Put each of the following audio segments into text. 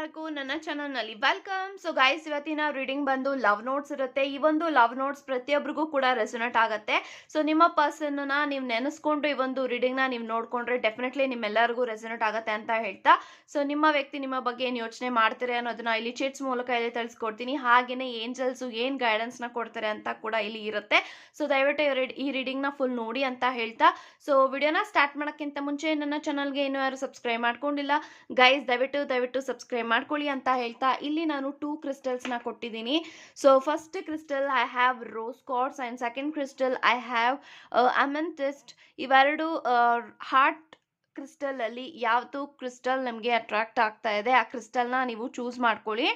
ಎಲ್ಲರಿಗೂ ನನ್ನ ಚಾನಲ್ನಲ್ಲಿ ವೆಲ್ಕಮ್. ಸೊ ಗೈಸ್, ಇವತ್ತಿನ ರೀಡಿಂಗ್ ಬಂದು ಲವ್ ನೋಟ್ಸ್ ಇರುತ್ತೆ. ಈ ಒಂದು ಲವ್ ನೋಟ್ಸ್ ಪ್ರತಿಯೊಬ್ಬರಿಗೂ ಕೂಡ ರೆಸೊನೇಟ್ ಆಗುತ್ತೆ. ಸೊ ನಿಮ್ಮ ಪರ್ಸನ್ನ ನೀವು ನೆನೆಸ್ಕೊಂಡು ಈ ಒಂದು ರೀಡಿಂಗ್ನ ನೀವು ನೋಡ್ಕೊಂಡ್ರೆ ಡೆಫಿನೆಟ್ಲಿ ನಿಮ್ಮೆಲ್ಲರಿಗೂ ರೆಸೊನೇಟ್ ಆಗುತ್ತೆ ಅಂತ ಹೇಳ್ತಾ, ಸೊ ನಿಮ್ಮ ವ್ಯಕ್ತಿ ನಿಮ್ಮ ಬಗ್ಗೆ ಏನು ಯೋಚನೆ ಮಾಡ್ತಾರೆ ಅನ್ನೋದನ್ನ ಇಲ್ಲಿ ಚಿಟ್ಸ್ ಮೂಲಕ ಇಲ್ಲಿ ತಿಳಿಸ್ಕೊಡ್ತೀನಿ. ಹಾಗೇನೆ ಏಂಜಲ್ಸು ಏನು ಗೈಡೆನ್ಸ್ನ ಕೊಡ್ತಾರೆ ಅಂತ ಕೂಡ ಇಲ್ಲಿ ಇರುತ್ತೆ. ಸೊ ದಯವಿಟ್ಟು ಈ ರೀಡಿಂಗ್ನ ಫುಲ್ ನೋಡಿ ಅಂತ ಹೇಳ್ತಾ, ಸೊ ವಿಡಿಯೋನ ಸ್ಟಾರ್ಟ್ ಮಾಡೋಕ್ಕಿಂತ ಮುಂಚೆ ನನ್ನ ಚಾನಲ್ಗೆ ಇನ್ನೂ ಯಾರು ಸಬ್ಸ್ಕ್ರೈಬ್ ಮಾಡ್ಕೊಂಡಿಲ್ಲ ಗೈಸ್, ದಯವಿಟ್ಟು ಸಬ್ಸ್ಕ್ರೈಬ್ ಮಾಡ್ಕೊಳ್ಳಿ ಅಂತ ಹೇಳ್ತಾ, ಇಲ್ಲಿ ನಾನು 2 ಕ್ರಿಸ್ಟಲ್ಸ್ನ ಕೊಟ್ಟಿದ್ದೀನಿ. So first crystal I have rose quartz and second crystal I have amethyst. ಇವೆರಡು ಹಾರ್ಟ್ ಕ್ರಿಸ್ಟಲ್ ಅಲ್ಲಿ ಯಾವುದು ಕ್ರಿಸ್ಟಲ್ ನಮಗೆ ಅಟ್ರಾಕ್ಟ್ ಆಗ್ತಾ ಇದೆ ಆ ಕ್ರಿಸ್ಟಲ್ನ ನೀವು ಚೂಸ್ ಮಾಡ್ಕೊಳ್ಳಿ.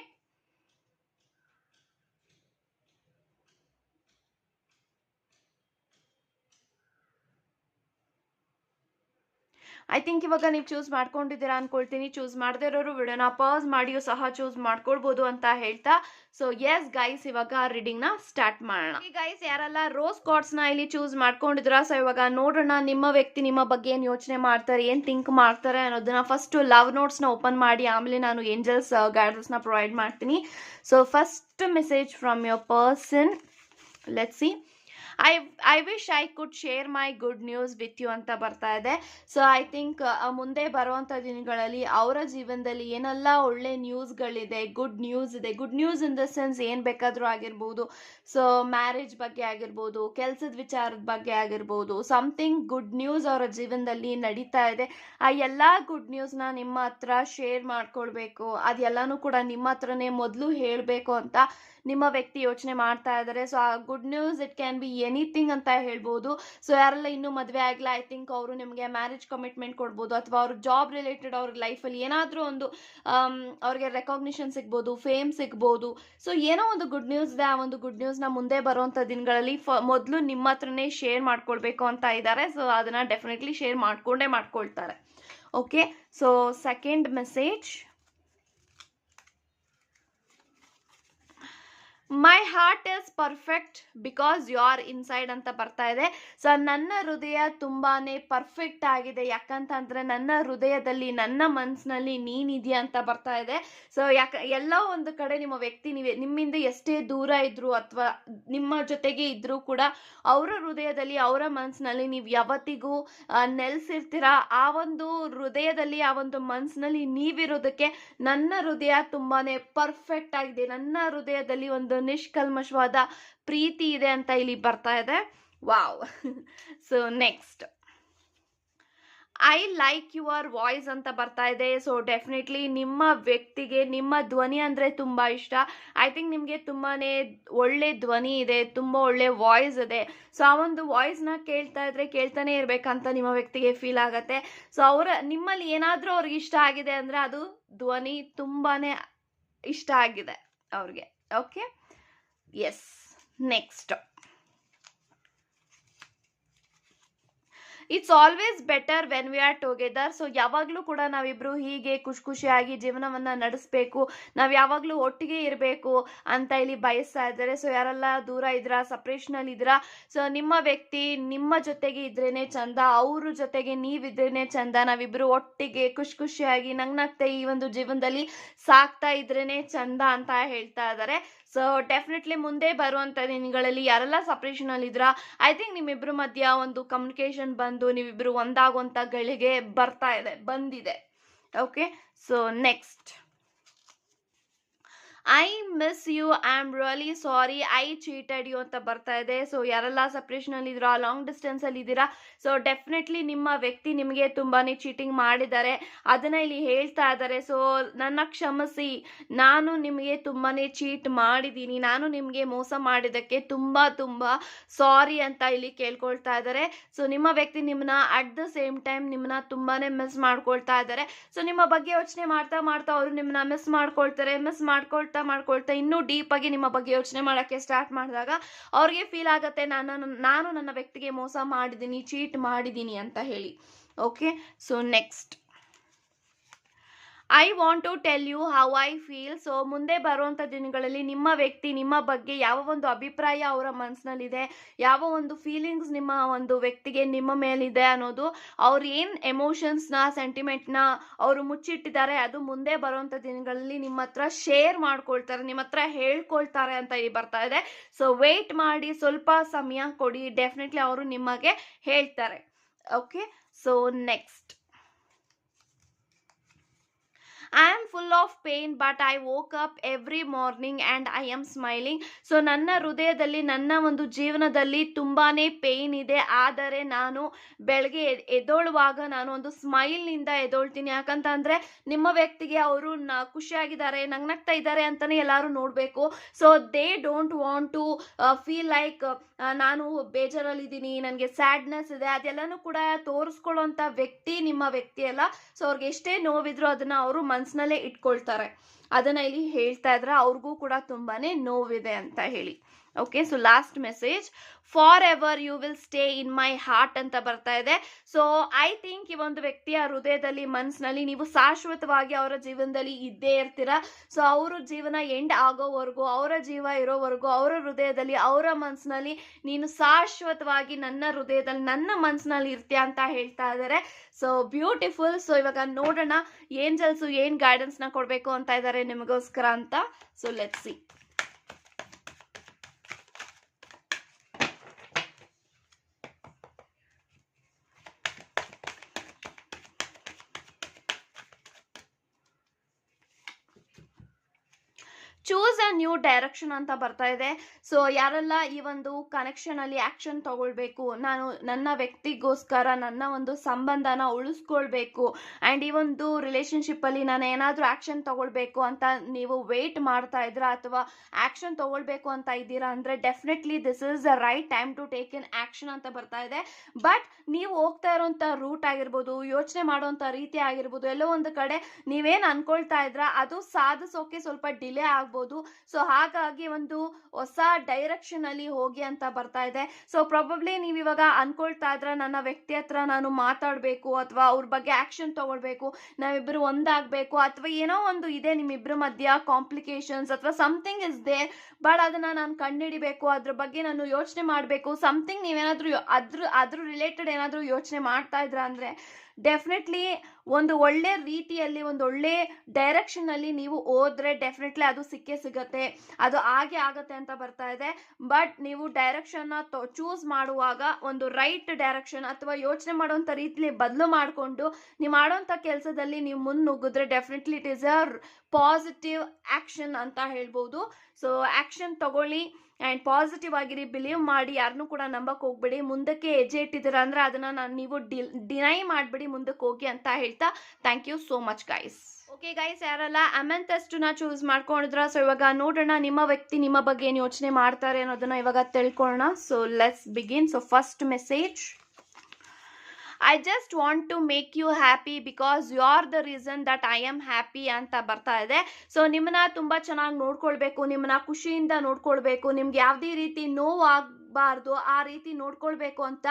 ಐ ಥಿಂಕ್ ಇವಾಗ ನೀವು ಚೂಸ್ ಮಾಡ್ಕೊಂಡಿದ್ದೀರಾ ಅನ್ಕೊಳ್ತೀನಿ. ಚೂಸ್ ಮಾಡದೇ ಇರೋರು ವಿಡಿಯೋನ ಪಾಸ್ ಮಾಡಿಯೂ ಸಹ ಚೂಸ್ ಮಾಡ್ಕೊಳ್ಬೋದು ಅಂತ ಹೇಳ್ತಾ, ಸೊ ಎಸ್ ಗೈಸ್, ಇವಾಗ ರೀಡಿಂಗ್ ನ ಸ್ಟಾರ್ಟ್ ಮಾಡೋಣ. ಈ ಗೈಸ್ ಯಾರೆಲ್ಲ ರೋಸ್ ಕಾರ್ಡ್ಸ್ ನ ಇಲ್ಲಿ ಚೂಸ್ ಮಾಡ್ಕೊಂಡಿದ್ರ, ಸೊ ಇವಾಗ ನೋಡೋಣ ನಿಮ್ಮ ವ್ಯಕ್ತಿ ನಿಮ್ಮ ಬಗ್ಗೆ ಏನ್ ಯೋಚನೆ ಮಾಡ್ತಾರೆ, ಏನ್ ಥಿಂಕ್ ಮಾಡ್ತಾರೆ ಅನ್ನೋದನ್ನ. ಫಸ್ಟ್ ಲವ್ ನೋಟ್ಸ್ ನ ಓಪನ್ ಮಾಡಿ ಆಮೇಲೆ ನಾನು ಏಂಜಲ್ಸ್ ಗೈಡೆನ್ಸ್ ನ ಪ್ರೊವೈಡ್ ಮಾಡ್ತೀನಿ. So first message from your person, let's see. I wish I could share my good news with you ಅಂತ ಬರ್ತಾ ಇದೆ. ಸೊ ಐ ಥಿಂಕ್ ಮುಂದೆ ಬರುವಂಥ ದಿನಗಳಲ್ಲಿ ಅವರ ಜೀವನದಲ್ಲಿ ಏನೆಲ್ಲ ಒಳ್ಳೆ ನ್ಯೂಸ್ಗಳಿದೆ, ಗುಡ್ ನ್ಯೂಸ್ ಇದೆ. Good news in the sense ಏನು ಬೇಕಾದರೂ ಆಗಿರ್ಬೋದು. ಸೊ ಮ್ಯಾರೇಜ್ ಬಗ್ಗೆ ಆಗಿರ್ಬೋದು, ಕೆಲಸದ ವಿಚಾರದ ಬಗ್ಗೆ ಆಗಿರ್ಬೋದು, ಸಮಥಿಂಗ್ ಗುಡ್ ನ್ಯೂಸ್ ಅವರ ಜೀವನದಲ್ಲಿ ನಡೀತಾ ಇದೆ. ಆ ಎಲ್ಲ ಗುಡ್ ನ್ಯೂಸ್ನ ನಿಮ್ಮ ಹತ್ರ ಶೇರ್ ಮಾಡ್ಕೊಳ್ಬೇಕು, ಅದೆಲ್ಲನೂ ಕೂಡ ನಿಮ್ಮ ಹತ್ರನೇ ಮೊದಲು ಹೇಳಬೇಕು ಅಂತ ನಿಮ್ಮ ವ್ಯಕ್ತಿ ಯೋಚನೆ ಮಾಡ್ತಾ ಇದ್ದಾರೆ. ಸೊ ಆ good news it can be anything ಅಂತ ಹೇಳ್ಬೋದು. ಸೊ ಯಾರೆಲ್ಲ ಇನ್ನೂ ಮದುವೆ ಆಗಿಲ್ಲ, ಐ ಥಿಂಕ್ ಅವರು ನಿಮಗೆ ಮ್ಯಾರೇಜ್ ಕಮಿಟ್ಮೆಂಟ್ ಕೊಡ್ಬೋದು, ಅಥವಾ ಅವ್ರ ಜಾಬ್ ರಿಲೇಟೆಡ್ ಅವ್ರ ಲೈಫಲ್ಲಿ ಏನಾದರೂ ಒಂದು ಅವ್ರಿಗೆ ರೆಕಾಗ್ನಿಷನ್ ಸಿಗ್ಬೋದು, ಫೇಮ್ ಸಿಗ್ಬೋದು. ಸೊ ಏನೋ ಒಂದು ಗುಡ್ ನ್ಯೂಸ್ ಇದೆ. ಆ ಒಂದು ಗುಡ್ ನ್ಯೂಸ್ನ ಮುಂದೆ ಬರುವಂಥ ದಿನಗಳಲ್ಲಿ ಮೊದಲು ನಿಮ್ಮ ಹತ್ರನೇ ಶೇರ್ ಮಾಡ್ಕೊಳ್ಬೇಕು ಅಂತ ಇದ್ದಾರೆ. ಸೊ ಅದನ್ನು ಡೆಫಿನೆಟ್ಲಿ ಶೇರ್ ಮಾಡ್ಕೊಳ್ತಾರೆ. Okay, so second message, my heart is perfect because you are inside ಅಂತ ಬರ್ತಾ ಇದೆ. ಸೊ ನನ್ನ ಹೃದಯ ತುಂಬಾನೇ ಪರ್ಫೆಕ್ಟ್ ಆಗಿದೆ, ಯಾಕಂತಂದ್ರೆ ನನ್ನ ಹೃದಯದಲ್ಲಿ ನನ್ನ ಮನಸ್ಸಿನಲ್ಲಿ ನೀನಿದೆಯಾ ಅಂತ ಬರ್ತಾ ಇದೆ. ಸೊ ಎಲ್ಲೋ ಒಂದು ಕಡೆ ನಿಮ್ಮ ವ್ಯಕ್ತಿ ನಿಮ್ಮಿಂದ ಎಷ್ಟೇ ದೂರ ಇದ್ರು ಅಥವಾ ನಿಮ್ಮ ಜೊತೆಗೆ ಇದ್ರೂ ಕೂಡ ಅವರ ಹೃದಯದಲ್ಲಿ ಅವರ ಮನಸ್ಸಿನಲ್ಲಿ ನೀವು ಯಾವತ್ತಿಗೂ ನೆಲೆಸಿರ್ತೀರಾ. ಆ ಒಂದು ಹೃದಯದಲ್ಲಿ ಆ ಒಂದು ಮನಸ್ಸಿನಲ್ಲಿ ನೀವಿರೋದಕ್ಕೆ ನನ್ನ ಹೃದಯ ತುಂಬಾನೇ ಪರ್ಫೆಕ್ಟ್ ಆಗಿದೆ, ನನ್ನ ಹೃದಯದಲ್ಲಿ ಒಂದು ನಿಷ್ಕಲ್ಮಶವಾದ ಪ್ರೀತಿ ಇದೆ ಅಂತ ಇಲ್ಲಿ ಬರ್ತಾ ಇದೆ. Wow. So next, I like your voice ಅಂತ ಬರ್ತಾ ಇದೆ. ಸೊ ಡೆಫಿನೆಟ್ಲಿ ನಿಮ್ಮ ವ್ಯಕ್ತಿಗೆ ನಿಮ್ಮ ಧ್ವನಿ ಅಂದರೆ ತುಂಬ ಇಷ್ಟ. ಐ ಥಿಂಕ್ ನಿಮಗೆ ತುಂಬಾ ಒಳ್ಳೆ ಧ್ವನಿ ಇದೆ, ತುಂಬ ಒಳ್ಳೆ ವಾಯ್ಸ್ ಇದೆ. ಸೊ ಆ ಒಂದು ವಾಯ್ಸ್ನ ಕೇಳ್ತಾ ಇದ್ರೆ ಕೇಳ್ತಾನೆ ಇರಬೇಕಂತ ನಿಮ್ಮ ವ್ಯಕ್ತಿಗೆ ಫೀಲ್ ಆಗುತ್ತೆ. ಸೊ ನಿಮ್ಮಲ್ಲಿ ಏನಾದರೂ ಅವ್ರಿಗೆ ಇಷ್ಟ ಆಗಿದೆ ಅಂದರೆ ಅದು ಧ್ವನಿ ತುಂಬಾ ಇಷ್ಟ ಆಗಿದೆ ಅವ್ರಿಗೆ. Okay, yes. Next, it's always better when we are together. So ಯಾವಾಗಲೂ ಕೂಡ ನಾವಿಬ್ರು ಹೀಗೆ ಖುಷಿಯಾಗಿ ಜೀವನವನ್ನು ನಡೆಸಬೇಕು, ನಾವು ಯಾವಾಗಲೂ ಒಟ್ಟಿಗೆ ಇರಬೇಕು ಅಂತ ಇಲ್ಲಿ ಬಯಸ್ತಾ ಇದ್ದಾರೆ. ಸೊ ಯಾರೆಲ್ಲ ದೂರ ಇದ್ದೀರಾ, ಸಪ್ರೇಷನಲ್ಲಿ ಇದ್ದೀರಾ, ಸೊ ನಿಮ್ಮ ವ್ಯಕ್ತಿ ನಿಮ್ಮ ಜೊತೆಗೆ ಇದ್ರೇನೆ ಚಂದ, ಅವ್ರ ಜೊತೆಗೆ ನೀವಿದ್ರೇನೆ ಚಂದ. ನಾವಿಬ್ರು ಒಟ್ಟಿಗೆ ಖುಷಿಯಾಗಿ ನಗ್ನಗ್ತಾ ಈ ಒಂದು ಜೀವನದಲ್ಲಿ ಸಾಕ್ತಾ ಇದ್ರೇನೆ ಚಂದ ಅಂತ ಹೇಳ್ತಾ ಇದ್ದಾರೆ. ಸೊ ಡೆಫಿನೆಟ್ಲಿ ಮುಂದೆ ಬರುವಂಥ ದಿನಗಳಲ್ಲಿ ಯಾರೆಲ್ಲ ಸಪ್ರೇಷನಲ್ಲಿ ಇದ್ದೀರಾ, ಐ ಥಿಂಕ್ ನಿಮ್ಮಿಬ್ರು ಮಧ್ಯ ಒಂದು ಕಮ್ಯುನಿಕೇಶನ್ ಬಂದು ನೀವಿಬ್ರು ಒಂದಾಗುವಂಥ ಗಳಿಗೆ ಬಂದಿದೆ. Okay, so next, I miss you, I am really sorry, I cheated you ಅಂತ ಬರ್ತಾ ಇದೆ. ಸೊ ಯಾರೆಲ್ಲ ಸಪ್ರೇಷನಲ್ಲಿ ಇದ್ದೀರಾ, ಲಾಂಗ್ ಡಿಸ್ಟೆನ್ಸಲ್ಲಿ ಇದ್ದೀರಾ, ಸೊ ಡೆಫಿನೆಟ್ಲಿ ನಿಮ್ಮ ವ್ಯಕ್ತಿ ನಿಮಗೆ ತುಂಬಾ ಚೀಟಿಂಗ್ ಮಾಡಿದ್ದಾರೆ, ಅದನ್ನು ಇಲ್ಲಿ ಹೇಳ್ತಾ ಇದ್ದಾರೆ. ಸೊ ನನ್ನ ಕ್ಷಮಿಸಿ, ನಾನು ನಿಮಗೆ ತುಂಬಾ ಚೀಟ್ ಮಾಡಿದ್ದೀನಿ, ನಾನು ನಿಮಗೆ ಮೋಸ ಮಾಡಿದ್ದಕ್ಕೆ ತುಂಬ ಸಾರಿ ಅಂತ ಇಲ್ಲಿ ಕೇಳ್ಕೊಳ್ತಾ ಇದ್ದಾರೆ. ಸೊ ನಿಮ್ಮ ವ್ಯಕ್ತಿ ನಿಮ್ಮನ್ನ ಅಟ್ ದ ಸೇಮ್ ಟೈಮ್ ನಿಮ್ಮನ್ನ ತುಂಬಾ ಮಿಸ್ ಮಾಡ್ಕೊಳ್ತಾ ಇದ್ದಾರೆ. ಸೊ ನಿಮ್ಮ ಬಗ್ಗೆ ಯೋಚನೆ ಮಾಡ್ತಾ ಅವರು ನಿಮ್ಮನ್ನ ಮಿಸ್ ಮಾಡ್ಕೊಳ್ತಾ ಇನ್ನೂ ಡೀಪ್ ಆಗಿ ನಿಮ್ಮ ಬಗ್ಗೆ ಯೋಚನೆ ಮಾಡೋಕ್ಕೆ ಸ್ಟಾರ್ಟ್ ಮಾಡಿದಾಗ ಅವ್ರಿಗೆ ಫೀಲ್ ಆಗುತ್ತೆ, ನಾನು ನನ್ನ ವ್ಯಕ್ತಿಗೆ ಮೋಸ ಮಾಡಿದ್ದೀನಿ, ಚೀಟ್ ಮಾಡಿದ್ದೀನಿ ಅಂತ ಹೇಳಿ. Okay, so next, I want to tell you how I feel. So ಮುಂದೆ ಬರುವಂಥ ದಿನಗಳಲ್ಲಿ ನಿಮ್ಮ ವ್ಯಕ್ತಿ ನಿಮ್ಮ ಬಗ್ಗೆ ಯಾವ ಒಂದು ಅಭಿಪ್ರಾಯ ಅವರ ಮನಸ್ಸಿನಲ್ಲಿದೆ, ಯಾವ ಒಂದು ಫೀಲಿಂಗ್ಸ್ ನಿಮ್ಮ ಒಂದು ವ್ಯಕ್ತಿಗೆ ನಿಮ್ಮ ಮೇಲಿದೆ ಅನ್ನೋದು, ಅವ್ರು ಏನು ಎಮೋಷನ್ಸ್ನ ಸೆಂಟಿಮೆಂಟ್ನ ಅವರು ಮುಚ್ಚಿಟ್ಟಿದ್ದಾರೆ ಅದು ಮುಂದೆ ಬರುವಂಥ ದಿನಗಳಲ್ಲಿ ನಿಮ್ಮ ಹತ್ರ ಶೇರ್ ಮಾಡ್ಕೊಳ್ತಾರೆ, ನಿಮ್ಮ ಹತ್ರ ಹೇಳ್ಕೊಳ್ತಾರೆ ಅಂತ ಇಲ್ಲಿ ಬರ್ತಾ ಇದೆ. ಸೊ ವೇಟ್ ಮಾಡಿ, ಸ್ವಲ್ಪ ಸಮಯ ಕೊಡಿ, ಡೆಫಿನೆಟ್ಲಿ ಅವರು ನಿಮಗೆ ಹೇಳ್ತಾರೆ. Okay, so next, I am full of pain but I woke up every morning and I am smiling. So ನನ್ನ ಹೃದಯದಲ್ಲಿ ನನ್ನ ಒಂದು ಜೀವನದಲ್ಲಿ ತುಂಬಾ ಪೇನ್ ಇದೆ, ಆದರೆ ನಾನು ಬೆಳಗ್ಗೆ ಎದ್ದೊಳುವಾಗ ನಾನು ಒಂದು ಸ್ಮೈಲ್ನಿಂದ ಎದ್ದೊಳ್ತೀನಿ. ಯಾಕಂತಂದರೆ ನಿಮ್ಮ ವ್ಯಕ್ತಿಗೆ ಅವರು ಖುಷಿಯಾಗಿದ್ದಾರೆ, ನಗ್ನಗ್ತಾ ಇದ್ದಾರೆ ಅಂತಲೇ ಎಲ್ಲರೂ ನೋಡಬೇಕು. So they don't want to feel like ನಾನು ಬೇಜಾರಲ್ಲಿದ್ದೀನಿ, ನನಗೆ ಸ್ಯಾಡ್ನೆಸ್ ಇದೆ, ಅದೆಲ್ಲನೂ ಕೂಡ ತೋರಿಸ್ಕೊಳ್ಳೋಂಥ ವ್ಯಕ್ತಿ ನಿಮ್ಮ ವ್ಯಕ್ತಿ ಅಲ್ಲ. ಸೊ ಅವ್ರಿಗೆ ಎಷ್ಟೇ ನೋವಿದ್ರು ಅದನ್ನು ಅವರು ಮನಸ್ಸಿನಲ್ಲೇ ಇಟ್ಕೊಳ್ತಾರೆ. ಅದನ್ನು ಇಲ್ಲಿ ಹೇಳ್ತಾ ಇದ್ರೆ ಅವ್ರಿಗೂ ಕೂಡ ತುಂಬಾ ನೋವಿದೆ ಅಂತ ಹೇಳಿ. Okay, so last message, forever you will stay in my heart ಅಂತ ಬರ್ತಾ ಇದೆ. ಸೊ ಐ ಥಿಂಕ್ ಈ ಒಂದು ವ್ಯಕ್ತಿಯ ಹೃದಯದಲ್ಲಿ ಮನಸ್ಸಿನಲ್ಲಿ ನೀವು ಶಾಶ್ವತವಾಗಿ ಅವರ ಜೀವನದಲ್ಲಿ ಇದ್ದೇ ಇರ್ತೀರ. ಸೊ ಅವರ ಜೀವನ ಎಂಡ್ ಆಗೋವರೆಗೂ, ಅವರ ಜೀವ ಇರೋವರೆಗೂ ಅವರ ಹೃದಯದಲ್ಲಿ ಅವರ ಮನಸ್ಸಿನಲ್ಲಿ ನೀನು ಶಾಶ್ವತವಾಗಿ ನನ್ನ ಹೃದಯದಲ್ಲಿ ನನ್ನ ಮನಸ್ಸಿನಲ್ಲಿ ಇರ್ತೀಯ ಅಂತ ಹೇಳ್ತಾ ಇದ್ದಾರೆ. So beautiful. ಸೊ ಇವಾಗ ನೋಡೋಣ ಏಂಜಲ್ಸು ಏನು ಗೈಡೆನ್ಸ್ನ ಕೊಡಬೇಕು ಅಂತ ಇದ್ದಾರೆ ನಿಮಗೋಸ್ಕರ ಅಂತ. So let's see. Choose a new direction ಅಂತ ಬರ್ತಾ ಇದೆ. ಸೊ ಯಾರೆಲ್ಲ ಈ ಒಂದು ಕನೆಕ್ಷನ್ ಅಲ್ಲಿ ಆಕ್ಷನ್ ತಗೊಳ್ಬೇಕು, ನಾನು ನನ್ನ ವ್ಯಕ್ತಿಗೋಸ್ಕರ ನನ್ನ ಒಂದು ಸಂಬಂಧನ ಉಳಿಸ್ಕೊಳ್ಬೇಕು ಆ್ಯಂಡ್ ಈ ಒಂದು ರಿಲೇಶನ್ಶಿಪ್ ಅಲ್ಲಿ ನಾನು ಏನಾದರೂ ಆಕ್ಷನ್ ತಗೊಳ್ಬೇಕು ಅಂತ ನೀವು ವೇಟ್ ಮಾಡ್ತಾ ಇದ್ದೀರಾ ಅಥವಾ ಆಕ್ಷನ್ ತಗೊಳ್ಬೇಕು ಅಂತ ಇದ್ದೀರಾ ಅಂದರೆ definitely this is the right time to take in action ಅಂತ ಬರ್ತಾ ಇದೆ. ಬಟ್ ನೀವು ಹೋಗ್ತಾ ಇರೋಂಥ ರೂಟ್ ಆಗಿರ್ಬೋದು, ಯೋಚನೆ ಮಾಡೋಂಥ ರೀತಿ ಆಗಿರ್ಬೋದು, ಎಲ್ಲೋ ಒಂದು ಕಡೆ ನೀವೇನು ಅನ್ಕೊಳ್ತಾ ಇದ್ರ ಅದು ಸಾಧಿಸೋಕೆ ಸ್ವಲ್ಪ ಡಿಲೇ ಆಗ್ಬೋದು. ಸೊ ಹಾಗಾಗಿ ಒಂದು ಹೊಸ ಡೈರೆಕ್ಷನ್ ಅಲ್ಲಿ ಹೋಗಿ ಅಂತ ಬರ್ತಾ ಇದೆ. ಸೊ ಪ್ರಾಬಬ್ಲಿ ನೀವು ಇವಾಗ ಅನ್ಕೊಳ್ತಾ ಇದ್ರ ನನ್ನ ವ್ಯಕ್ತಿ ಹತ್ರ ನಾನು ಮಾತಾಡಬೇಕು ಅಥವಾ ಅವ್ರ ಬಗ್ಗೆ ಆಕ್ಷನ್ ತಗೊಳ್ಬೇಕು, ನಾವಿಬ್ಬರು ಒಂದಾಗಬೇಕು ಅಥವಾ ಏನೋ ಒಂದು ಇದೆ ನಿಮ್ಮಿಬ್ಬರ ಮಧ್ಯ ಕಾಂಪ್ಲಿಕೇಶನ್ಸ್ ಅಥವಾ ಸಮಥಿಂಗ್ ಇಸ್ ದೇರ್. ಬಟ್ ಅದನ್ನ ನಾನು ಕಂಡುಹಿಡಿಬೇಕು, ಅದ್ರ ಬಗ್ಗೆ ನಾನು ಯೋಚನೆ ಮಾಡಬೇಕು, ಸಮಥಿಂಗ್ ನೀವೇನಾದ್ರೂ ಅದ್ರ ರಿಲೇಟೆಡ್ ಏನಾದರೂ ಯೋಚನೆ ಮಾಡ್ತಾ ಇದ್ರ ಅಂದ್ರೆ ಡೆಫಿನೆಟ್ಲಿ ಒಂದು ಒಳ್ಳೆ ರೀತಿಯಲ್ಲಿ ಒಂದು ಒಳ್ಳೆ ಡೈರೆಕ್ಷನ್ ಅಲ್ಲಿ ನೀವು ಹೋದ್ರೆ ಡೆಫಿನೆಟ್ಲಿ ಅದು ಸಿಕ್ಕೇ ಸಿಗತ್ತೆ, ಅದು ಹಾಗೆ ಆಗತ್ತೆ ಅಂತ ಬರ್ತಾ ಇದೆ. ಬಟ್ ನೀವು ಡೈರೆಕ್ಷನ್ ಚೂಸ್ ಮಾಡುವಾಗ ಒಂದು ರೈಟ್ ಡೈರೆಕ್ಷನ್ ಅಥವಾ ಯೋಚನೆ ಮಾಡುವಂಥ ರೀತಿಲಿ ಬದಲು ಮಾಡಿಕೊಂಡು ನೀವು ಮಾಡೋಂಥ ಕೆಲಸದಲ್ಲಿ ನೀವು ಮುನ್ನುಗ್ಗಿದ್ರೆ definitely it is a positive action ಅಂತ ಹೇಳ್ಬೋದು. ಸೊ ಆಕ್ಷನ್ ತಗೊಳ್ಳಿ ಆ್ಯಂಡ್ ಪಾಸಿಟಿವ್ ಆಗಿರಿ, ಬಿಲೀವ್ ಮಾಡಿ, ಯಾರನ್ನೂ ಕೂಡ ನಂಬಕ್ಕೆ ಹೋಗ್ಬೇಡಿ. ಮುಂದಕ್ಕೆ ಹೆಜ್ಜೆ ಇಟ್ಟಿದ್ದೀರಾ ಅಂದರೆ ಅದನ್ನು ನೀವು ಡಿನೈ ಮಾಡಿಬಿಡಿ, ಮುಂದಕ್ಕೆ ಹೋಗಿ ಅಂತ ಹೇಳ್ತಾ thank you so much guys. Okay guys, ಯಾರೆಲ್ಲ ಅಮೆಂಥೆಸ್ಟನ್ನ ಚೂಸ್ ಮಾಡ್ಕೊಂಡಿದ್ರ, ಸೊ ಇವಾಗ ನೋಡೋಣ ನಿಮ್ಮ ವ್ಯಕ್ತಿ ನಿಮ್ಮ ಬಗ್ಗೆ ಏನು ಯೋಚನೆ ಮಾಡ್ತಾರೆ ಅನ್ನೋದನ್ನ ಇವಾಗ ತಿಳ್ಕೊಳ್ಳೋಣ. So let's begin. So first message, I just want to make you happy because you are the reason that I am happy ಅಂತ ಬರ್ತಾ ಇದೆ. ಸೊ ನಿಮ್ಮನ್ನ ತುಂಬ ಚೆನ್ನಾಗಿ ನೋಡ್ಕೊಳ್ಬೇಕು, ನಿಮ್ಮನ್ನ ಖುಷಿಯಿಂದ ನೋಡ್ಕೊಳ್ಬೇಕು, ನಿಮ್ಗೆ ಯಾವುದೇ ರೀತಿ ನೋವು ಆಗಬಾರ್ದು ಆ ರೀತಿ ನೋಡ್ಕೊಳ್ಬೇಕು ಅಂತ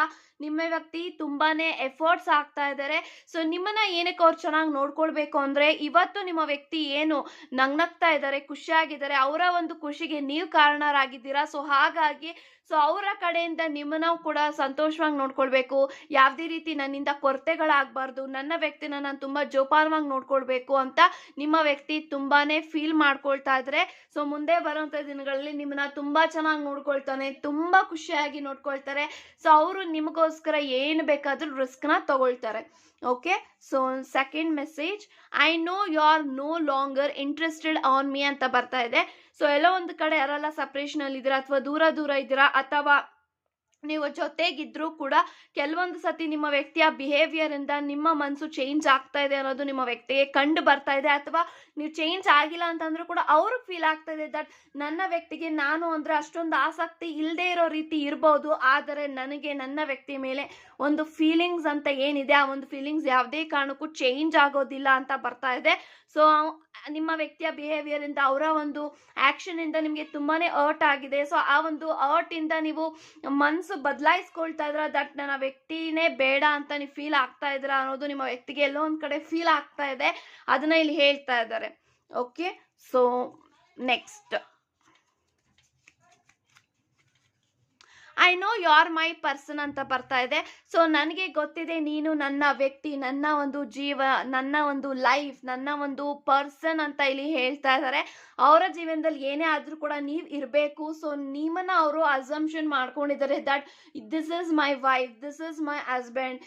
ನಿಮ್ಮ ವ್ಯಕ್ತಿ ತುಂಬಾನೇ ಎಫರ್ಟ್ಸ್ ಆಗ್ತಾ ಇದ್ದಾರೆ. ಸೊ ನಿಮ್ಮನ್ನ ಏನಕ್ಕೆ ಅವ್ರು ಚೆನ್ನಾಗಿ ನೋಡ್ಕೊಳ್ಬೇಕು ಅಂದರೆ ಇವತ್ತು ನಿಮ್ಮ ವ್ಯಕ್ತಿ ಏನು ನಗ್ನಗ್ತಾ ಇದ್ದಾರೆ, ಖುಷಿಯಾಗಿದ್ದಾರೆ, ಅವರ ಒಂದು ಖುಷಿಗೆ ನೀವು ಕಾರಣರಾಗಿದ್ದೀರಾ. ಸೊ ಹಾಗಾಗಿ ಸೊ ಅವರ ಕಡೆಯಿಂದ ನಿಮ್ಮನ್ನ ಕೂಡ ಸಂತೋಷವಾಗಿ ನೋಡ್ಕೊಳ್ಬೇಕು, ಯಾವುದೇ ರೀತಿ ನನ್ನಿಂದ ಕೊರತೆಗಳಾಗಬಾರ್ದು, ನನ್ನ ವ್ಯಕ್ತಿನ ನಾನು ತುಂಬ ಜೋಪಾನವಾಗಿ ನೋಡ್ಕೊಳ್ಬೇಕು ಅಂತ ನಿಮ್ಮ ವ್ಯಕ್ತಿ ತುಂಬಾನೇ ಫೀಲ್ ಮಾಡ್ಕೊಳ್ತಾ ಇದ್ರೆ. ಸೊ ಮುಂದೆ ಬರುವಂಥ ದಿನಗಳಲ್ಲಿ ನಿಮ್ಮನ್ನ ತುಂಬ ಚೆನ್ನಾಗಿ ನೋಡ್ಕೊಳ್ತಾನೆ, ತುಂಬ ಖುಷಿಯಾಗಿ ನೋಡ್ಕೊಳ್ತಾರೆ. ಸೊ ಅವರು ನಿಮಗೋಸ್ಕರ ಏನು ಬೇಕಾದರೂ ರಿಸ್ಕ್ನ ತಗೊಳ್ತಾರೆ. Okay, so second message, I know you are no longer interested on me ಅಂತ ಬರ್ತಾ ಇದೆ. ಸೊ ಎಲ್ಲೋ ಒಂದು ಕಡೆ ಯಾರೆಲ್ಲ ಸಪ್ರೇಷನ್ ಅಲ್ಲಿ ಇದ್ದೀರಾ ಅಥವಾ ದೂರ ಇದ್ದೀರಾ ಅಥವಾ ನೀವು ಜೊತೆಗಿದ್ರೂ ಕೂಡ ಕೆಲವೊಂದು ಸತಿ ನಿಮ್ಮ ವ್ಯಕ್ತಿಯ ಬಿಹೇವಿಯರ್ ಇಂದ ನಿಮ್ಮ ಮನಸ್ಸು ಚೇಂಜ್ ಆಗ್ತಾ ಇದೆ ಅನ್ನೋದು ನಿಮ್ಮ ವ್ಯಕ್ತಿಗೆ ಕಂಡು ಬರ್ತಾ ಇದೆ. ಅಥವಾ ನೀವು ಚೇಂಜ್ ಆಗಿಲ್ಲ ಅಂತಂದ್ರೂ ಕೂಡ ಅವ್ರಿಗೆ ಫೀಲ್ ಆಗ್ತಾ ಇದೆ ದಟ್ ನನ್ನ ವ್ಯಕ್ತಿಗೆ ನಾನು ಅಂದ್ರೆ ಅಷ್ಟೊಂದು ಆಸಕ್ತಿ ಇಲ್ಲದೆ ಇರೋ ರೀತಿ ಇರ್ಬೋದು, ಆದರೆ ನನಗೆ ನನ್ನ ವ್ಯಕ್ತಿ ಮೇಲೆ ಒಂದು ಫೀಲಿಂಗ್ಸ್ ಅಂತ ಏನಿದೆ ಆ ಒಂದು ಫೀಲಿಂಗ್ಸ್ ಯಾವುದೇ ಕಾರಣಕ್ಕೂ ಚೇಂಜ್ ಆಗೋದಿಲ್ಲ ಅಂತ ಬರ್ತಾ ಇದೆ. ಸೊ ನಿಮ್ಮ ವ್ಯಕ್ತಿಯ ಬಿಹೇವಿಯರ್ ಇಂದ, ಅವರ ಒಂದು ಆಕ್ಷನ್ ಇಂದ ನಿಮಗೆ ತುಂಬಾನೇ ಹರ್ಟ್ ಆಗಿದೆ. ಸೊ ಆ ಒಂದು ಹರ್ಟ್ ಇಂದ ನೀವು ಮನಸ್ಸು ಬದಲಾಯಿಸ್ಕೊಳ್ತಾ ಇದ್ರ, ದಟ್ ನನ್ನ ವ್ಯಕ್ತಿನೇ ಬೇಡ ಅಂತ ನೀವು ಫೀಲ್ ಆಗ್ತಾ ಇದ್ರ ಅನ್ನೋದು ನಿಮ್ಮ ವ್ಯಕ್ತಿಗೆ ಎಲ್ಲೋ ಒಂದ್ ಕಡೆ ಫೀಲ್ ಆಗ್ತಾ ಇದೆ. ಅದನ್ನ ಇಲ್ಲಿ ಹೇಳ್ತಾ ಇದ್ದಾರೆ. Okay, so next, I know you are my person ಅಂತ ಬರ್ತಾ ಇದೆ. ಸೊ ನನಗೆ ಗೊತ್ತಿದೆ ನೀನು ನನ್ನ ವ್ಯಕ್ತಿ, ನನ್ನ ಒಂದು ಜೀವ, ನನ್ನ ಒಂದು ಲೈಫ್, ನನ್ನ ಒಂದು ಪರ್ಸನ್ ಅಂತ ಇಲ್ಲಿ ಹೇಳ್ತಾ ಇದ್ದಾರೆ. ಅವರ ಜೀವನದಲ್ಲಿ ಏನೇ ಆದ್ರೂ ಕೂಡ ನೀವು ಇರಬೇಕು. ಸೊ ನಿಮ್ಮನ್ನ ಅವರು ಅಸಂಪ್ಷನ್ ಮಾಡ್ಕೊಂಡಿದ್ದಾರೆ that this is my wife, this is my husband,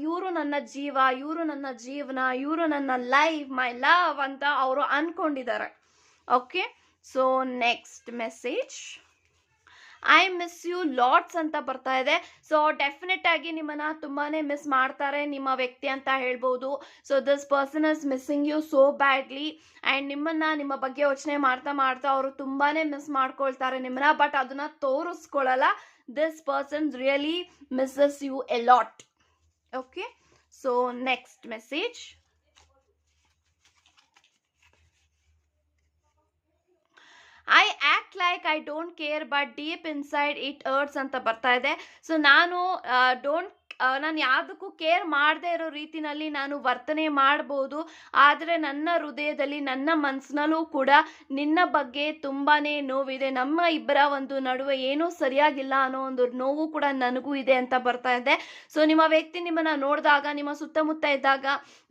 ಇವರು ನನ್ನ ಜೀವ, ಇವರು ನನ್ನ ಜೀವನ, ಇವರು ನನ್ನ ಲೈಫ್, ಮೈ ಲವ್ ಅಂತ ಅವರು ಅನ್ಕೊಂಡಿದ್ದಾರೆ. Okay, so next message, I miss you lots ಅಂತ ಬರ್ತಾ ಇದೆ. ಸೊ ಡೆಫಿನೆಟ್ ಆಗಿ ನಿಮ್ಮನ್ನ ತುಂಬಾನೇ ಮಿಸ್ ಮಾಡ್ತಾರೆ ನಿಮ್ಮ ವ್ಯಕ್ತಿ ಅಂತ ಹೇಳ್ಬೋದು. So this person is missing you so badly and ನಿಮ್ಮ ಬಗ್ಗೆ ಯೋಚನೆ ಮಾಡ್ತಾ ಮಾಡ್ತಾ ಅವರು ತುಂಬಾನೇ ಮಿಸ್ ಮಾಡ್ಕೊಳ್ತಾರೆ ನಿಮ್ಮನ್ನ, ಬಟ್ ಅದನ್ನ ತೋರಿಸ್ಕೊಳ್ಳಲ್ಲ. This person really misses you a lot. Okay, so next message, I act like I don't care but deep inside it hurts ಅಂತ ಬರ್ತಾ ಇದೆ. ಸೊ ನಾನು ನಾನು ಯಾವುದಕ್ಕೂ ಕೇರ್ ಮಾಡದೇ ಇರೋ ರೀತಿನಲ್ಲಿ ನಾನು ವರ್ತನೆ ಮಾಡ್ಬೋದು, ಆದರೆ ನನ್ನ ಹೃದಯದಲ್ಲಿ, ನನ್ನ ಮನಸ್ಸಿನಲ್ಲೂ ಕೂಡ ನಿನ್ನ ಬಗ್ಗೆ ತುಂಬಾನೇ ನೋವಿದೆ. ನಮ್ಮ ಇಬ್ಬರ ಒಂದು ನಡುವೆ ಏನೂ ಸರಿಯಾಗಿಲ್ಲ ಅನ್ನೋ ಒಂದು ನೋವು ಕೂಡ ನನಗೂ ಇದೆ ಅಂತ ಬರ್ತಾ ಇದೆ. ಸೊ ನಿಮ್ಮ ವ್ಯಕ್ತಿ ನಿಮ್ಮನ್ನ ನೋಡಿದಾಗ, ನಿಮ್ಮ ಸುತ್ತಮುತ್ತ ಇದ್ದಾಗ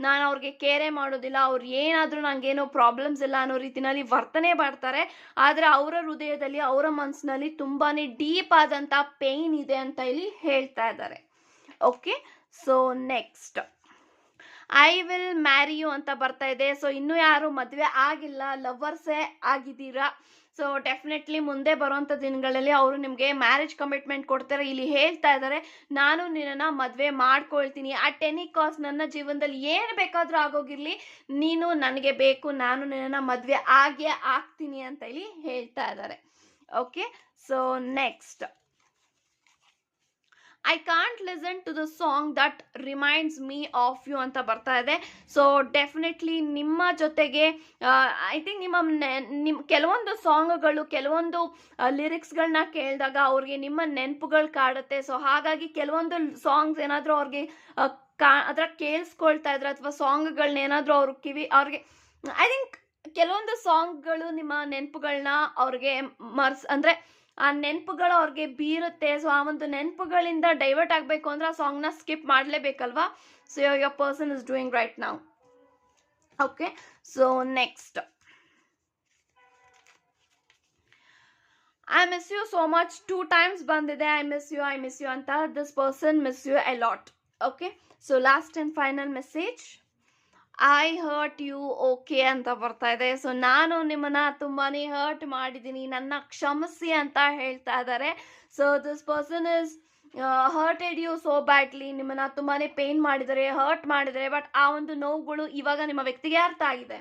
ನಾನು ಅವ್ರಿಗೆ ಕೇರೇ ಮಾಡೋದಿಲ್ಲ, ಅವ್ರು ಏನಾದರೂ ನನಗೇನೋ ಪ್ರಾಬ್ಲಮ್ಸ್ ಇಲ್ಲ ಅನ್ನೋ ರೀತಿನಲ್ಲಿ ವರ್ತನೆ ಮಾಡ್ತಾರೆ. ಆದರೆ ಅವರ ಹೃದಯದಲ್ಲಿ, ಅವರ ಮನಸ್ಸಿನಲ್ಲಿ ತುಂಬಾನೇ ಡೀಪ್ ಆದಂಥ ಪೇಯ್ನ್ ಇದೆ ಅಂತ ಇಲ್ಲಿ ಹೇಳ್ತಾ ಇದ್ದಾರೆ. Okay, so next, I will marry you ಅಂತ ಬರ್ತಾ ಇದೆ. ಸೊ ಇನ್ನೂ ಯಾರು ಮದುವೆ ಆಗಿಲ್ಲ, ಲವರ್ಸೇ ಆಗಿದ್ದೀರಾ. ಸೊ ಡೆಫಿನೆಟ್ಲಿ ಮುಂದೆ ಬರುವಂಥ ದಿನಗಳಲ್ಲಿ ಅವರು ನಿಮಗೆ ಮ್ಯಾರೇಜ್ ಕಮಿಟ್ಮೆಂಟ್ ಕೊಡ್ತಾರೆ. ಇಲ್ಲಿ ಹೇಳ್ತಾ ಇದ್ದಾರೆ, ನಾನು ನಿನ್ನನ್ನು ಮದುವೆ ಮಾಡ್ಕೊಳ್ತೀನಿ ಅಟ್ ಎನಿ ಕಾಸ್ಟ್, ನನ್ನ ಜೀವನದಲ್ಲಿ ಏನು ಬೇಕಾದರೂ ಆಗೋಗಿರಲಿ, ನೀನು ನನಗೆ ಬೇಕು, ನಾನು ನಿನ್ನನ್ನು ಮದುವೆ ಆಗೇ ಆಗ್ತೀನಿ ಅಂತ ಇಲ್ಲಿ ಹೇಳ್ತಾ ಇದ್ದಾರೆ. Okay, so next, I can't listen to the song that reminds me of you ಅಂತ ಬರ್ತಾ ಇದೆ. ಸೊ ಡೆಫಿನೆಟ್ಲಿ ನಿಮ್ಮ ಜೊತೆಗೆ ಐ ಥಿಂಕ್ ನಿಮ್ಮ ಕೆಲವೊಂದು ಸಾಂಗ್ಗಳು, ಕೆಲವೊಂದು ಲಿರಿಕ್ಸ್ಗಳನ್ನ ಕೇಳಿದಾಗ ಅವ್ರಿಗೆ ನಿಮ್ಮ ನೆನಪುಗಳು ಕಾಡುತ್ತೆ. ಸೊ ಹಾಗಾಗಿ ಕೆಲವೊಂದು ಸಾಂಗ್ಸ್ ಏನಾದರೂ ಅವ್ರಿಗೆ ಅದರ ಕೇಳಿಸ್ಕೊಳ್ತಾ ಇದ್ರೆ, ಅಥವಾ ಸಾಂಗ್ಗಳನ್ನ ಏನಾದರೂ ಅವ್ರಿಗೆ ಐ ಥಿಂಕ್ ಕೆಲವೊಂದು ಸಾಂಗ್ಗಳು ನಿಮ್ಮ ನೆನಪುಗಳನ್ನ ಅವ್ರಿಗೆ ಅಂದರೆ ಆ ನೆನಪುಗಳು ಅವ್ರಿಗೆ ಬೀರುತ್ತೆ. ಸೊ ಆ ಒಂದು ನೆನಪುಗಳಿಂದ ಡೈವರ್ಟ್ ಆಗಬೇಕು ಅಂದ್ರೆ ಆ ಸಾಂಗ್ನ ಸ್ಕಿಪ್ ಮಾಡಲೇಬೇಕಲ್ವಾ. So your person is doing right now. Okay, so next, I miss you so much 2 times ಬಂದಿದೆ. ಐ ಮಿಸ್ ಯು ಅಂತ. This person miss you a lot. Okay, so last and final message, I hurt you okay ಅಂತ ಬರ್ತಾ ಇದೆ. So ನಾನು ನಿಮ್ಮನ್ನ ತುಂಬಾನೇ hurt ಮಾಡಿದ್ದೀನಿ, ನನ್ನ ಕ್ಷಮಿಸಿ ಅಂತ ಹೇಳ್ತಾ ಇದ್ದಾರೆ. So this person is hurted you so badly, ನಿಮ್ಮನ್ನ ತುಂಬಾನೇ ಪೇನ್ ಮಾಡಿದ್ದಾರೆ, ಹರ್ಟ್ ಮಾಡಿದ್ದಾರೆ, ಬಟ್ ಆ ಒಂದು ನೋವುಗಳು ಇವಾಗ ನಿಮ್ಮ ವ್ಯಕ್ತಿಗೆ ಅರ್ಥ ಆಗಿದೆ.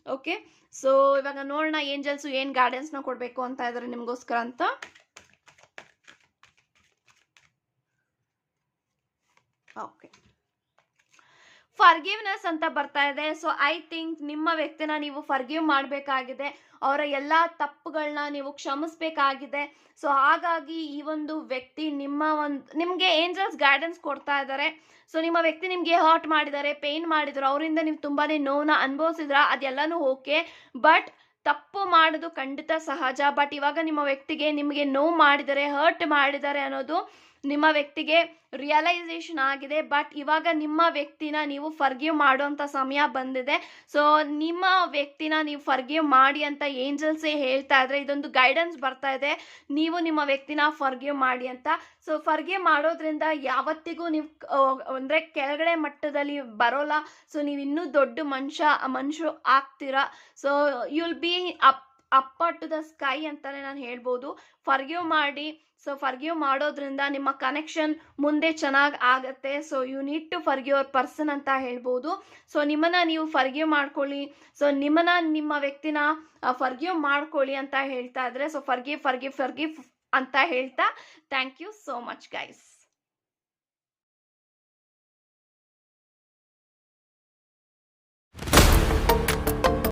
ಓಕೆ, ಸೊ ಇವಾಗ ನೋಡೋಣ ಏಂಜಲ್ಸು ಏನು ಗೈಡೆನ್ಸ್ನ ಕೊಡಬೇಕು ಅಂತ ಇದ್ದಾರೆ ನಿಮಗೋಸ್ಕರ ಅಂತ. ಓಕೆ, ಫರ್ಗಿವ್ನೆಸ್ ಅಂತ ಬರ್ತಾ ಇದೆ. ಸೊ ಐ ಥಿಂಕ್ ನಿಮ್ಮ ವ್ಯಕ್ತಿನ ನೀವು ಫರ್ಗಿವ್ ಮಾಡಬೇಕಾಗಿದೆ, ಅವರ ಎಲ್ಲ ತಪ್ಪುಗಳನ್ನ ನೀವು ಕ್ಷಮಿಸ್ಬೇಕಾಗಿದೆ. ಸೊ ಹಾಗಾಗಿ ಈ ಒಂದು ವ್ಯಕ್ತಿ ನಿಮಗೆ ಏಂಜಲ್ಸ್ ಗೈಡೆನ್ಸ್ ಕೊಡ್ತಾ ಇದ್ದಾರೆ. ಸೊ ನಿಮ್ಮ ವ್ಯಕ್ತಿ ನಿಮಗೆ ಹರ್ಟ್ ಮಾಡಿದ್ದಾರೆ, ಪೇನ್ ಮಾಡಿದ್ರು, ಅವರಿಂದ ನೀವು ತುಂಬಾನೇ ನೋವನ್ನ ಅನುಭವಿಸಿದ್ರ, ಅದೆಲ್ಲನೂ ಓಕೆ, ಬಟ್ ತಪ್ಪು ಮಾಡೋದು ಖಂಡಿತ ಸಹಜ. ಬಟ್ ಇವಾಗ ನಿಮ್ಮ ವ್ಯಕ್ತಿಗೆ ನಿಮಗೆ ನೋವು ಮಾಡಿದ್ದಾರೆ, ಹರ್ಟ್ ಮಾಡಿದ್ದಾರೆ ಅನ್ನೋದು ನಿಮ್ಮ ವ್ಯಕ್ತಿಗೆ ರಿಯಲೈಸೇಷನ್ ಆಗಿದೆ. ಬಟ್ ಇವಾಗ ನಿಮ್ಮ ವ್ಯಕ್ತಿನ ನೀವು ಫರ್ಗಿವ್ ಮಾಡುವಂಥ ಸಮಯ ಬಂದಿದೆ. ಸೊ ನಿಮ್ಮ ವ್ಯಕ್ತಿನ ನೀವು ಫರ್ಗಿವ್ ಮಾಡಿ ಅಂತ ಏಂಜಲ್ಸೇ ಹೇಳ್ತಾ ಇದ್ರೆ, ಇದೊಂದು ಗೈಡೆನ್ಸ್ ಬರ್ತಾ ಇದೆ, ನೀವು ನಿಮ್ಮ ವ್ಯಕ್ತಿನ ಫರ್ಗಿವ್ ಮಾಡಿ ಅಂತ. ಸೊ ಫರ್ಗಿವ್ ಮಾಡೋದ್ರಿಂದ ಯಾವತ್ತಿಗೂ ನೀವು ಅಂದರೆ ಕೆಳಗಡೆ ಮಟ್ಟದಲ್ಲಿ ಬರೋಲ್ಲ. ಸೊ ನೀವು ಇನ್ನೂ ದೊಡ್ಡ ಮನುಷ್ಯರು ಆಗ್ತೀರಾ. So you will be up to the sky ಅಂತಾನೆ ನಾನು ಹೇಳ್ಬೋದು. ಫರ್ಗಿವ್ ಮಾಡಿ. ಸೊ ಫರ್ಗಿವ್ ಮಾಡೋದ್ರಿಂದ ನಿಮ್ಮ ಕನೆಕ್ಷನ್ ಮುಂದೆ ಚೆನ್ನಾಗಿ ಆಗತ್ತೆ. So you need to forgive your person ಅಂತ ಹೇಳ್ಬೋದು. ಸೊ ನಿಮ್ಮನ್ನ ನೀವು ಫರ್ಗಿವ್ ಮಾಡ್ಕೊಳ್ಳಿ. ಸೊ ನಿಮ್ಮ ವ್ಯಕ್ತಿನ ಫರ್ಗಿವ್ ಮಾಡ್ಕೊಳ್ಳಿ ಅಂತ ಹೇಳ್ತಾ ಇದ್ರೆ, ಸೊ ಫರ್ಗಿವ್ ಅಂತ ಹೇಳ್ತಾ thank you so much guys.